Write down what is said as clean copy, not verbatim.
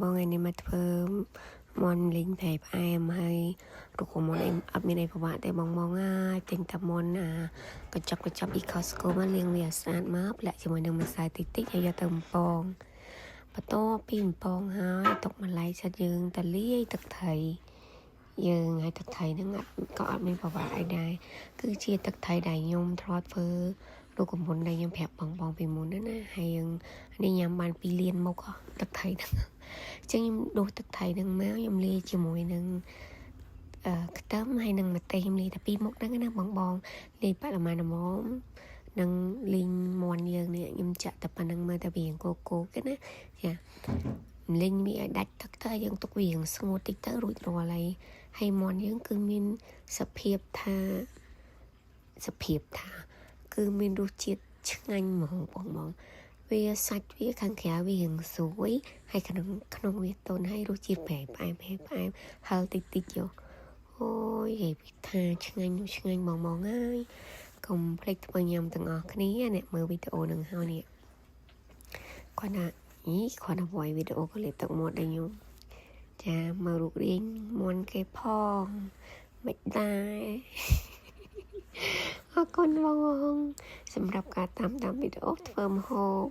បងថ្ងៃនេះមកធ្វើមន់លេងប្រែផ្អែមហើយរូបមន្តអត់មានអីពិបាកទេបងហើយទិញតែមន់កញ្ចប់អ៊ីកូស្កូមកលាងវាស្អាតមកផ្លាក់ជាមួយនឹងម្សៅតិចហើយយកទៅបំពងបន្ទាប់ពីបំពងហើយទុកម្ល៉េះសិតយើងទៅលាយទឹកត្រីយើងឲ្យទឹកត្រីហ្នឹងក៏អត់មានពិបាកអីដែរគឺជាទឹកត្រីដែលខ្ញុំធ្លាប់ធ្វើរូបមន្តដែលខ្ញុំប្រាប់បងពីមុនណាហើយនេះញ៉ាំបាន2លានមុខទឹកត្រីហ្នឹងចឹងខ្ញុំដួសទឹកត្រីហ្នឹងមកខ្ញុំលាយជាមួយនឹងខ្ទឹមហើយនឹងម្ទេសខ្ញុំលាយតែ2មុខហ្នឹងណាបងលាយបរិមាណល្មមនឹងលីងមន់យើងនេះខ្ញុំចាក់តែប៉ុណ្្នឹងមើលតែវាគោគេណាចាលីងវាឲ្យដាច់ទឹកទៅយើងទុកវាស្ងួតតិចទៅរួចរាល់ហើយមន់យើងគឺមានសភាពថាគឺមានរសជាតិឆ្ងាញ់ហ្មងបងវាសាច់វាខាងក្រៅវារៀងស្រួយហើយក្នុងវាទន់ហើយរសជាតិប្រៃផ្អែមហឹរតិចយកអូយនិយាយពីថាឆ្ងាញ់បងហើយកុំភ្លេចធ្វើញ៉ាំទាំងអស់គ្នាអ្នកមើលវីដេអូនឹងហើយនេះគាត់ណាគាត់វាយវីដេអូក៏លេបទឹកមាត់ដែរខ្ញុំចាមើលរូបរាងមន់គេផងមិនដែរអរគុណបងសម្រាប់ការតាមដានវីដេអូធ្វើម្ហូប